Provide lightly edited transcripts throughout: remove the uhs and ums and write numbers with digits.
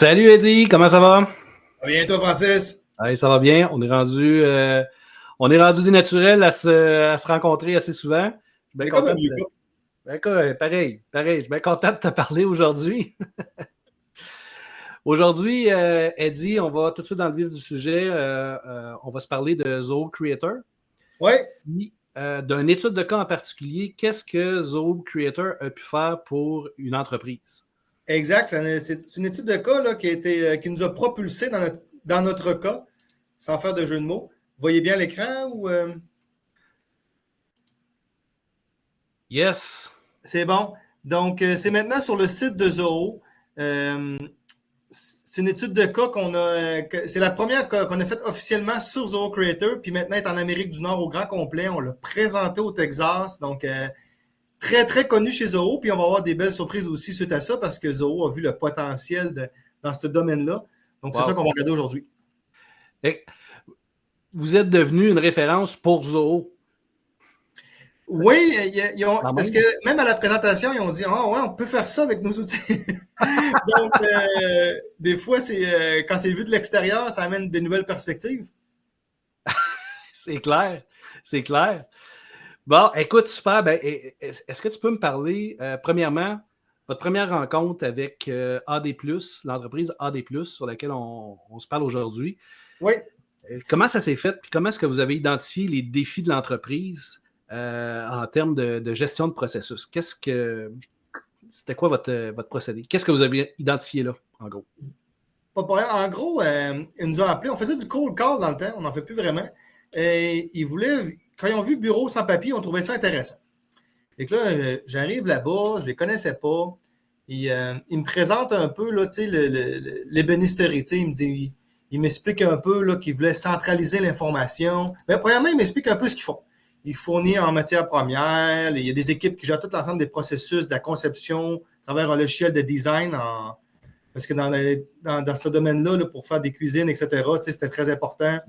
Salut Eddie, comment ça va? À bientôt, Francis. Hey, ça va bien. On est rendu des naturels à se rencontrer assez souvent. Je suis bien C'est comme content un vieux de, couple. pareil. Je suis bien content de te parler aujourd'hui. Aujourd'hui, Eddie, on va tout de suite dans le vif du sujet. On va se parler de Zoho Creator. Oui, Puis, d'une étude de cas en particulier, qu'est-ce que Zoho Creator a pu faire pour une entreprise? exact. C'est une étude de cas là, qui nous a propulsés dans notre cas, sans faire de jeu de mots. Vous voyez bien l'écran ou Yes. c'est bon? Donc, c'est maintenant sur le site de Zoho. C'est une étude de cas c'est la première qu'on a faite officiellement sur Zoho Creator, puis maintenant elle est en Amérique du Nord au grand complet. On l'a présenté au Texas, donc très, très connu chez Zoho, puis on va avoir des belles surprises aussi suite à ça, parce que Zoho a vu le potentiel dans ce domaine-là. Donc, c'est ça Wow. qu'on va regarder aujourd'hui. Et vous êtes devenu une référence pour Zoho. Oui, parce que Même. même à la présentation, ils ont dit ah ouais, on peut faire ça avec nos outils. Donc, des fois, quand c'est vu de l'extérieur, ça amène des nouvelles perspectives. C'est clair. C'est clair. Bon, écoute, super. Ben, est-ce que tu peux me parler, premièrement, votre première rencontre avec AD+, l'entreprise AD+, sur laquelle on se parle aujourd'hui. Oui. Comment ça s'est fait? Puis comment est-ce que vous avez identifié les défis de l'entreprise en termes de gestion de processus? C'était quoi votre procédé? Qu'est-ce que vous avez identifié là, en gros? Pas de problème. En gros, ils nous ont appelés. On faisait du cold call dans le temps. On n'en fait plus vraiment. Et quand ils ont vu bureau sans papier, on trouvait ça intéressant. Et que là, j'arrive là-bas, je ne les connaissais pas. Il me présente un peu là, l'ébénisterie. Il m'explique un peu là, qu'il voulait centraliser l'information. Mais premièrement, il m'explique un peu ce qu'ils font. Ils fournissent en matière première. Il y a des équipes qui gèrent tout l'ensemble des processus de la conception à travers un logiciel de design. Parce que dans ce domaine-là, là, pour faire des cuisines, etc., c'était très important.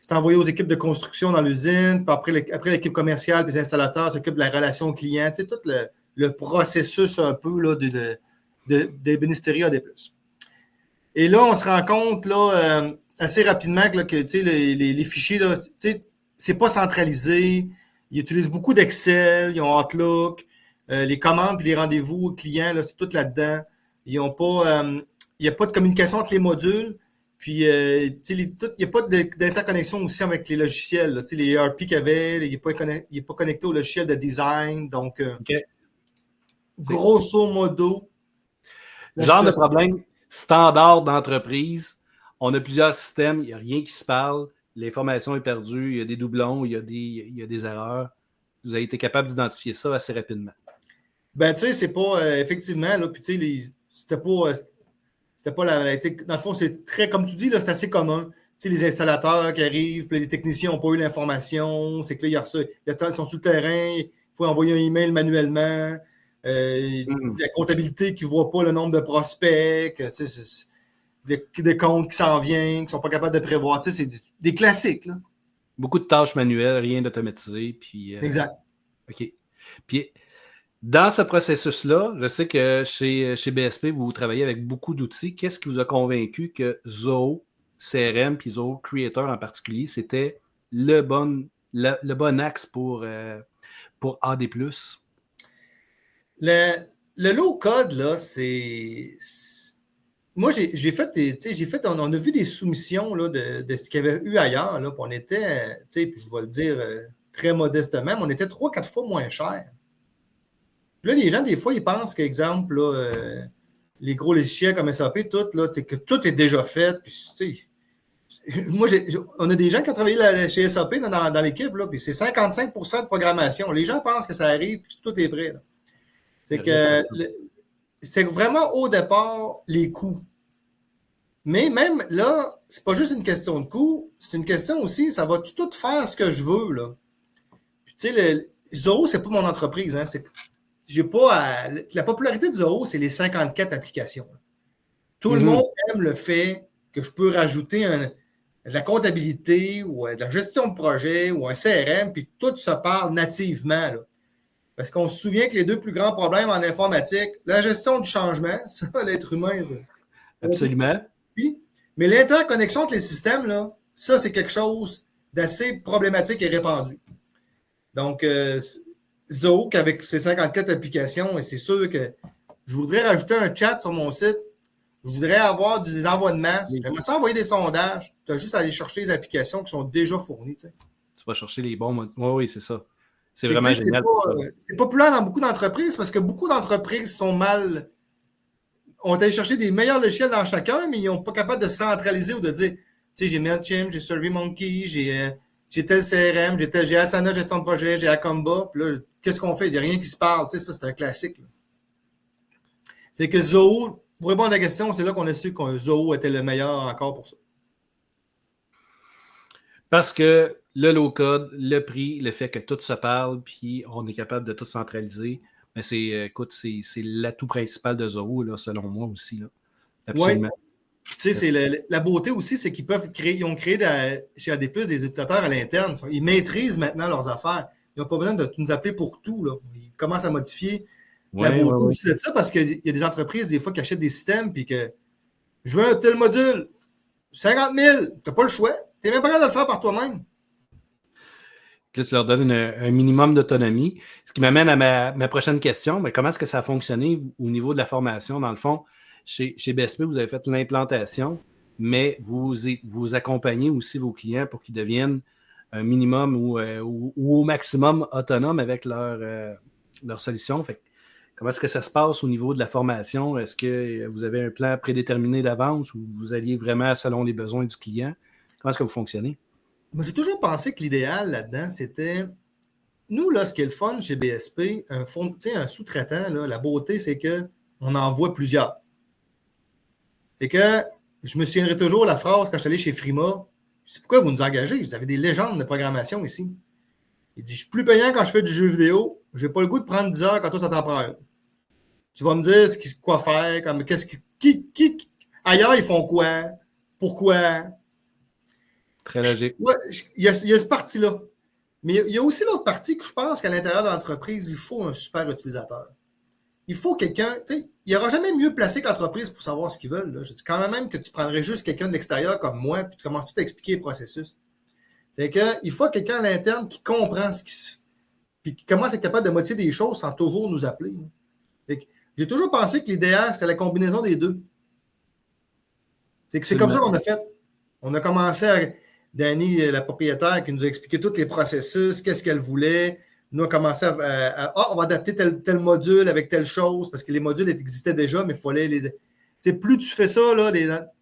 C'est envoyé aux équipes de construction dans l'usine, puis après l'équipe commerciale, puis les installateurs s'occupent de la relation client, tout le processus un peu là, des bénisteries AD+. Et là, on se rend compte là, assez rapidement que les fichiers, là, c'est pas centralisé. Ils utilisent beaucoup d'Excel, ils ont Outlook, les commandes et les rendez-vous clients, là, c'est tout là-dedans. Ils ont pas, il n'y a pas de communication entre les modules. Puis, il n'y a pas d'interconnexion aussi avec les logiciels. Là. Les ERP qu'il y avait, il n'est pas connecté au logiciel de design. Donc, OK. grosso modo, Genre de problème standard d'entreprise. On a plusieurs systèmes, il n'y a rien qui se parle, l'information est perdue, il y a des doublons, il y a des erreurs. Vous avez été capable d'identifier ça assez rapidement. Ben, tu sais, c'est pas, effectivement, là, puis tu sais, c'était pas dans le fond, c'est très, comme tu dis, là, c'est assez commun. Tu sais, les installateurs qui arrivent, puis les techniciens n'ont pas eu l'information, c'est que là, ils sont sur le terrain, il faut envoyer un email manuellement. La comptabilité qui ne voit pas le nombre de prospects, tu sais, des comptes qui s'en viennent, qui ne sont pas capables de prévoir. Tu sais, c'est des classiques. Là. Beaucoup de tâches manuelles, rien d'automatisé. Puis, exact. OK. Puis, dans ce processus-là, je sais que chez BSP, vous travaillez avec beaucoup d'outils. Qu'est-ce qui vous a convaincu que Zoho CRM puis Zoho Creator en particulier, c'était le bon axe pour AD+? Le low-code, là, moi, on a vu des soumissions là, de ce qu'il y avait eu ailleurs. Là, puis on était, je vais le dire très modestement, mais on était 3-4 fois moins cher. Puis là, les gens, des fois, ils pensent qu'exemple, les gros logiciels comme SAP, que tout est déjà fait. Puis, moi, on a des gens qui ont travaillé chez SAP dans l'équipe, là, puis c'est 55% de programmation. Les gens pensent que ça arrive, puis tout est prêt. Là. C'est que c'était vraiment au départ les coûts. Mais même là, c'est pas juste une question de coût, c'est une question aussi, ça va tout faire ce que je veux. Là. Puis, tu sais, Zoho, c'est pas mon entreprise. Hein, j'ai pas la popularité de Zoho, c'est les 54 applications. Là. Tout le monde aime le fait que je peux rajouter de la comptabilité ou de la gestion de projet ou un CRM, puis tout se parle nativement. Là. Parce qu'on se souvient que les deux plus grands problèmes en informatique, la gestion du changement, ça, l'être humain. Absolument. Mais l'interconnexion entre les systèmes, là, ça, c'est quelque chose d'assez problématique et répandu. Donc, Zoho, avec ses 54 applications, et c'est sûr que je voudrais rajouter un chat sur mon site. Je voudrais avoir des envois de masse. J'aimerais ça envoyer des sondages. Tu as juste à aller chercher les applications qui sont déjà fournies. Tu vas chercher les bons. Oui, c'est ça. C'est vraiment génial. C'est populaire dans beaucoup d'entreprises parce que beaucoup d'entreprises sont mal. On est allé chercher des meilleurs logiciels dans chacun, mais ils sont pas capables de centraliser ou de dire, tu sais, j'ai MailChimp, j'ai SurveyMonkey, j'ai tel CRM, j'ai Asana, gestion de projet, j'ai Acomba. Puis là, qu'est-ce qu'on fait? Il n'y a rien qui se parle. Tu sais, ça, c'est un classique. Là. C'est que Zoho, pour répondre à la question, c'est là qu'on a su que Zoho était le meilleur encore pour ça. Parce que le low-code, le prix, le fait que tout se parle, puis on est capable de tout centraliser, mais c'est l'atout principal de Zoho, là, selon moi aussi. Là. Absolument. Ouais. Tu sais, la beauté aussi, c'est qu'ils ont créé chez AD+, des utilisateurs à l'interne. Ils maîtrisent maintenant leurs affaires. Ils n'ont pas besoin de nous appeler pour tout. Là. Ils commencent à modifier. La beauté aussi de ça, parce qu'il y a des entreprises, des fois, qui achètent des systèmes, puis que je veux un tel module, 50 000, tu n'as pas le choix. Tu n'es même pas capable de le faire par toi-même. Là, tu leur donnes un minimum d'autonomie. Ce qui m'amène à ma prochaine question. Mais comment est-ce que ça a fonctionné au niveau de la formation? Dans le fond, chez BSP, vous avez fait l'implantation, mais vous accompagnez aussi vos clients pour qu'ils deviennent un minimum ou au maximum autonomes avec leur solution. Fait, comment est-ce que ça se passe au niveau de la formation? Est-ce que vous avez un plan prédéterminé d'avance ou vous alliez vraiment selon les besoins du client? Comment est-ce que vous fonctionnez? Moi, j'ai toujours pensé que l'idéal là-dedans, c'était... Nous, là, ce qui est le fun chez BSP, un sous-traitant, là, la beauté, c'est qu'on en voit plusieurs. C'est que je me souviendrai toujours la phrase quand je suis allé chez Frima. Je dis, pourquoi vous nous engagez? Vous avez des légendes de programmation ici. Il dit, je suis plus payant quand je fais du jeu vidéo. Je n'ai pas le goût de prendre 10 heures quand toi, ça t'en prend une. Tu vas me dire quoi faire, comme ailleurs, ils font quoi, pourquoi. Très logique. Ouais, il y a ce parti-là. Mais il y a aussi l'autre partie que je pense qu'à l'intérieur de l'entreprise, il faut un super utilisateur. Il faut quelqu'un, tu sais, il n'y aura jamais mieux placé que l'entreprise pour savoir ce qu'ils veulent. Là. Je dis quand même que tu prendrais juste quelqu'un de l'extérieur comme moi, puis tu commences tout à expliquer le processus. C'est qu'il faut quelqu'un à l'interne qui comprend ce qui se fait, puis qui commence à être capable de modifier des choses sans toujours nous appeler. J'ai toujours pensé que l'idéal, c'est la combinaison des deux. C'est comme ça qu'on a fait. On a commencé à... Dani, la propriétaire, qui nous a expliqué tous les processus, qu'est-ce qu'elle voulait. Nous, on a commencé on va adapter tel module avec telle chose, parce que les modules existaient déjà, mais il fallait les... T'sais, plus tu fais ça, là,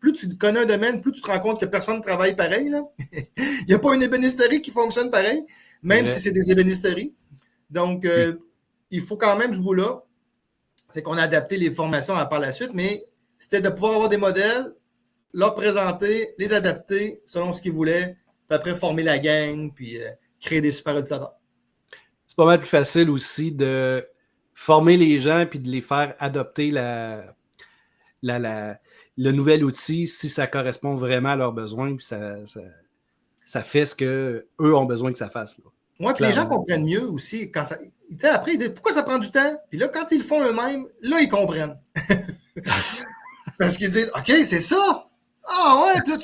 plus tu connais un domaine, plus tu te rends compte que personne ne travaille pareil. Là. Il n'y a pas une ébénisterie qui fonctionne pareil, même si c'est des ébénisteries. Donc, il faut quand même ce bout-là. C'est qu'on a adapté les formations par la suite, mais c'était de pouvoir avoir des modèles, leur présenter, les adapter selon ce qu'ils voulaient, puis après former la gang, puis créer des super utilisateurs. C'est pas mal plus facile aussi de former les gens puis de les faire adopter le nouvel outil si ça correspond vraiment à leurs besoins, puis ça fait ce qu'eux ont besoin que ça fasse. Oui, puis les gens comprennent mieux aussi. Quand ça, après, ils disent pourquoi ça prend du temps? Puis là, quand ils le font eux-mêmes, là, ils comprennent. Parce qu'ils disent OK, c'est ça! Ah ouais, puis là,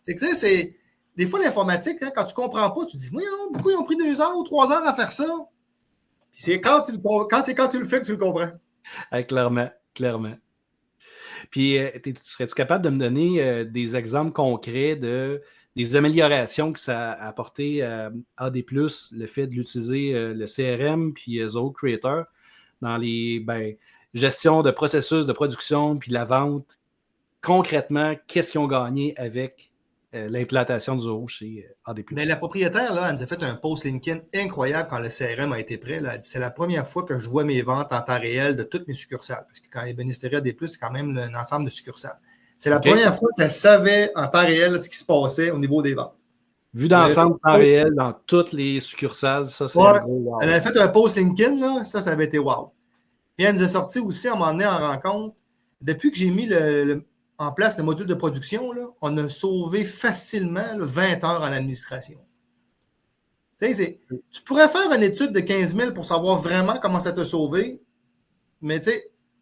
c'est que c'est. Des fois, l'informatique, hein, quand tu ne comprends pas, tu dis oui, pourquoi ils ont pris 2 heures ou 3 heures à faire ça? Puis c'est quand tu le fais que tu le comprends. Clairement. Puis, serais-tu capable de me donner des exemples concrets des améliorations que ça a apporté à AD+, le fait de l'utiliser le CRM puis Zoho Creator dans les gestion de processus de production puis la vente? Concrètement, qu'est-ce qu'ils ont gagné avec l'implantation de Zoho chez AD+? Mais la propriétaire, là, elle nous a fait un post LinkedIn incroyable quand le CRM a été prêt. Là. Elle dit, c'est la première fois que je vois mes ventes en temps réel de toutes mes succursales. Parce que quand ébénisterie AD+, c'est quand même un ensemble de succursales. C'est la première fois qu'elle savait en temps réel ce qui se passait au niveau des ventes. Vu d'ensemble, temps réel, dans toutes les succursales, ça, c'est un gros wow. Elle avait fait un post LinkedIn, là, ça avait été wow. Puis elle nous a sorti aussi, à un moment donné, en rencontre, depuis que j'ai mis en place le module de production, là, on a sauvé facilement 20 heures en administration. Tu pourrais faire une étude de 15 000 pour savoir vraiment comment ça t'a sauvé, mais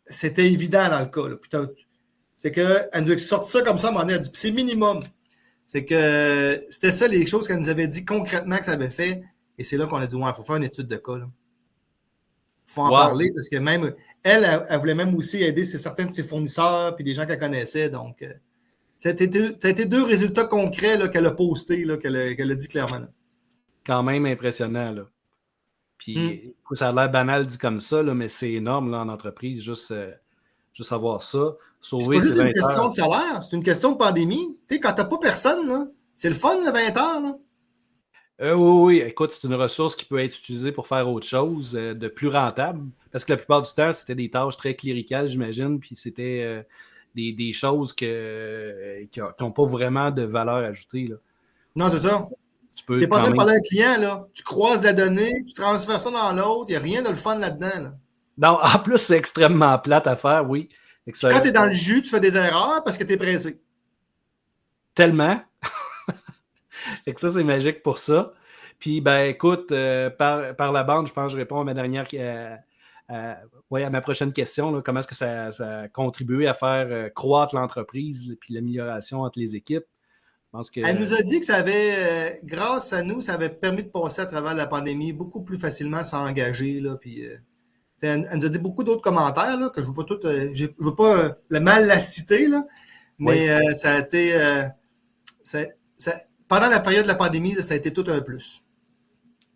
c'était évident dans le cas. Là. Puis C'est qu'elle nous a sorti ça comme ça, à un moment donné, elle a dit, puis c'est minimum. C'est que c'était ça les choses qu'elle nous avait dit concrètement que ça avait fait. Et c'est là qu'on a dit, ouais, il faut faire une étude de cas. Il faut en Wow. parler parce que même elle voulait même aussi aider certains de ses fournisseurs puis des gens qu'elle connaissait. Donc, ça a été deux résultats concrets là, qu'elle a postés, qu'elle a dit clairement. Là. Quand même impressionnant, là. Puis, ça a l'air banal dit comme ça, là, mais c'est énorme là, en entreprise, juste avoir ça. C'est pas juste une question de salaire, c'est une question de pandémie. Tu sais, quand t'as pas personne, là, c'est le fun, le 20 heures. Là. Oui, écoute, c'est une ressource qui peut être utilisée pour faire autre chose, de plus rentable. Parce que la plupart du temps, c'était des tâches très cléricales, j'imagine, puis c'était des choses qui n'ont pas vraiment de valeur ajoutée. Là. Non, c'est ça. Tu n'es pas en train de parler à un client, là. Tu croises la donnée, tu transfères ça dans l'autre, il n'y a rien de le fun là-dedans. Là. Non, en plus, c'est extrêmement plate à faire, oui. Quand tu es dans le jus, tu fais des erreurs parce que tu es pressé. Tellement. Fait que ça, c'est magique pour ça. Puis, ben, écoute, par la bande, je pense que je réponds à ma dernière... à ma prochaine question. Là, comment est-ce que ça a contribué à faire croître l'entreprise puis l'amélioration entre les équipes? Je pense que... Elle nous a dit que ça avait, grâce à nous, ça avait permis de passer à travers la pandémie beaucoup plus facilement sans engager. Là, puis, elle nous a dit beaucoup d'autres commentaires là, que je ne veux pas tout, je veux pas mal la citer, là, mais oui. Ça a été... pendant la période de la pandémie, là, ça a été tout un plus.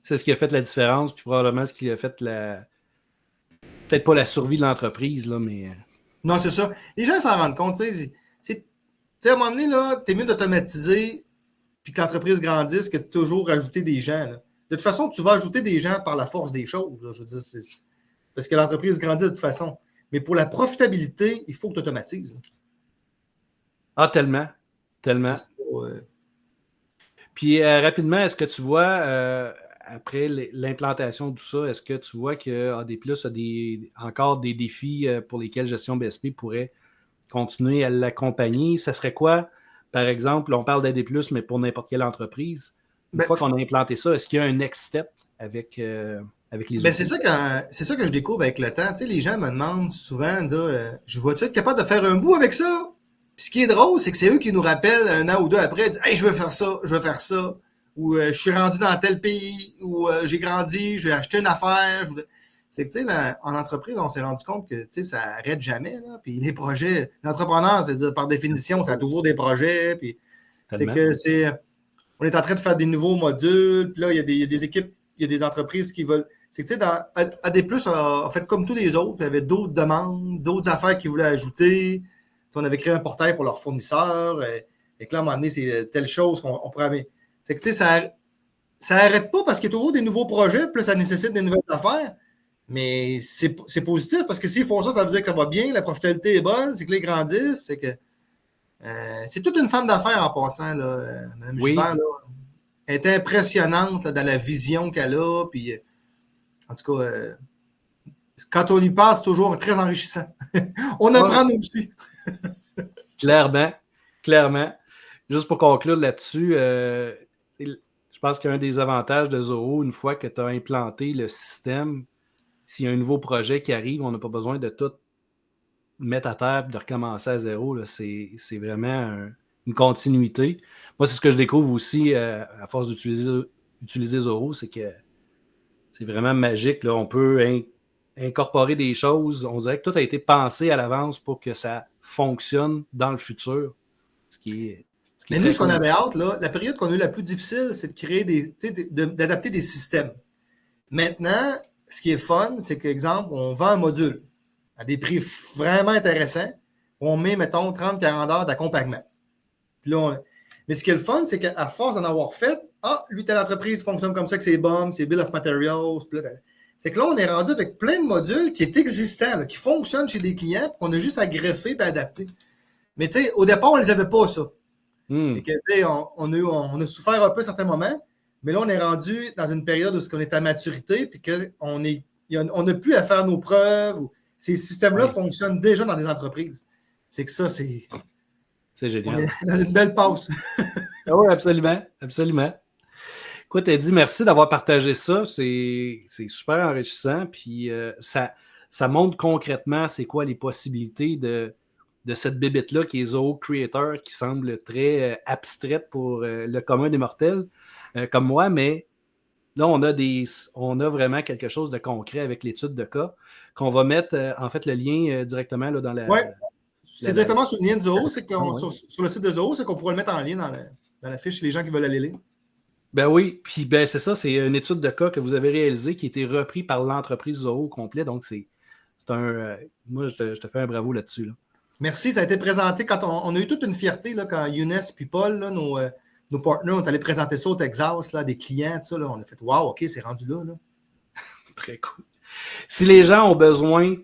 C'est ce qui a fait la différence, puis probablement ce qui a fait peut-être pas la survie de l'entreprise, là, mais... Non, c'est ça. Les gens s'en rendent compte. Tu sais, à un moment donné, là, t'es mieux d'automatiser puis que l'entreprise grandisse que de toujours ajouter des gens. Là. De toute façon, tu vas ajouter des gens par la force des choses. Là, je veux dire, parce que l'entreprise grandit de toute façon. Mais pour la profitabilité, il faut que tu automatises. Ah, tellement. Tellement. Puis, rapidement, est-ce que tu vois... après l'implantation de tout ça, est-ce que tu vois que AD+ a encore des défis pour lesquels Gestion BSP pourrait continuer à l'accompagner? Ça serait quoi, par exemple, on parle d'AD+, mais pour n'importe quelle entreprise, une fois qu'on a implanté ça, est-ce qu'il y a un next step avec les outils? C'est ça que je découvre avec le temps. Tu sais, les gens me demandent souvent, je vois-tu être capable de faire un bout avec ça? Puis ce qui est drôle, c'est que c'est eux qui nous rappellent un an ou deux après, disent, hey, je veux faire ça, je veux faire ça. Ou je suis rendu dans tel pays, ou j'ai grandi, j'ai acheté une affaire. C'est que, tu sais, en entreprise, on s'est rendu compte que, tu sais, ça arrête jamais, là. Puis les projets, l'entrepreneur, c'est-à-dire, par définition, ça a toujours des projets. Puis c'est que on est en train de faire des nouveaux modules. Puis là, il y a des équipes, il y a des entreprises qui veulent. C'est que, tu sais, AD+, a fait comme tous les autres. Il y avait d'autres demandes, d'autres affaires qu'ils voulaient ajouter. T'sais, on avait créé un portail pour leurs fournisseurs. Et que là, à un moment donné, c'est telle chose qu'on pourrait. C'est que, tu sais, ça n'arrête pas parce qu'il y a toujours des nouveaux projets, puis là, ça nécessite des nouvelles affaires. Mais c'est positif parce que s'ils font ça, ça veut dire que ça va bien, la profitabilité est bonne, c'est que les grandissent, c'est que. C'est toute une femme d'affaires en passant, là. Mme Gilbert, là. Elle est impressionnante là, dans la vision qu'elle a. Puis, en tout cas, quand on y parle, c'est toujours très enrichissant. On apprend nous aussi. Clairement. Juste pour conclure là-dessus, je pense qu'un des avantages de Zoho, une fois que tu as implanté le système, s'il y a un nouveau projet qui arrive, on n'a pas besoin de tout mettre à terre et de recommencer à zéro. Là. C'est vraiment une continuité. Moi, c'est ce que je découvre aussi à force d'utiliser Zoho, c'est que c'est vraiment magique. Là. On peut incorporer des choses. On dirait que tout a été pensé à l'avance pour que ça fonctionne dans le futur. Mais nous, ce qu'on avait hâte, là, la période qu'on a eu la plus difficile, c'est de créer d'adapter des systèmes. Maintenant, ce qui est fun, c'est qu'exemple, on vend un module à des prix vraiment intéressants. On met, mettons, 30-40 heures d'accompagnement. Puis là, mais ce qui est le fun, c'est qu'à force d'en avoir fait, lui, telle entreprise fonctionne comme ça, que c'est BOM, c'est Bill of Materials. C'est que là, on est rendu avec plein de modules qui est existant, là, qui fonctionnent chez des clients, puis qu'on a juste à greffer et adapter. Mais tu sais, au départ, on ne les avait pas, ça. Et que, on a souffert un peu à certains moments, mais là, on est rendu dans une période où on est à maturité, puis qu'on n'a plus à faire nos preuves. Ces systèmes-là fonctionnent déjà dans des entreprises. C'est que ça, c'est génial. On est dans une belle passe. Oui, absolument. Écoute, Eddie, merci d'avoir partagé ça. C'est super enrichissant. Puis ça montre concrètement c'est quoi les possibilités de cette bébête-là qui est Zoho Creator, qui semble très abstraite pour le commun des mortels comme moi, mais là, on a vraiment quelque chose de concret avec l'étude de cas qu'on va mettre, en fait, le lien directement là, dans la... Oui, c'est directement sur le lien de Zoho, ouais. sur le site de Zoho, c'est qu'on pourrait le mettre en lien dans la fiche chez les gens qui veulent aller lire. Ben oui, puis ben c'est ça, c'est une étude de cas que vous avez réalisée qui a été reprise par l'entreprise Zoho au complet, donc c'est moi, je te fais un bravo là-dessus. Là. Merci, ça a été présenté quand on a eu toute une fierté là, quand Younes et Paul, là, nos partenaires, ont allé présenter ça au Texas, là, des clients, tout ça, là, on a fait « Wow, OK, c'est rendu là. » Très cool. Si les gens ont besoin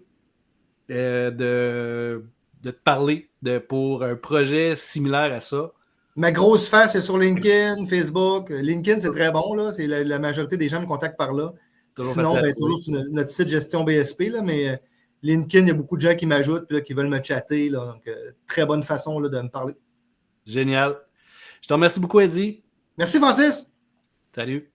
de te parler pour un projet similaire à ça. Ma grosse face est sur LinkedIn, Facebook. LinkedIn, c'est très bon. Là. C'est la majorité des gens me contactent par là. Sinon, toujours sur notre site gestion BSP. Là, mais LinkedIn, il y a beaucoup de gens qui m'ajoutent et qui veulent me chatter. Là, donc, très bonne façon là, de me parler. Génial. Je te remercie beaucoup, Eddie. Merci, Francis. Salut.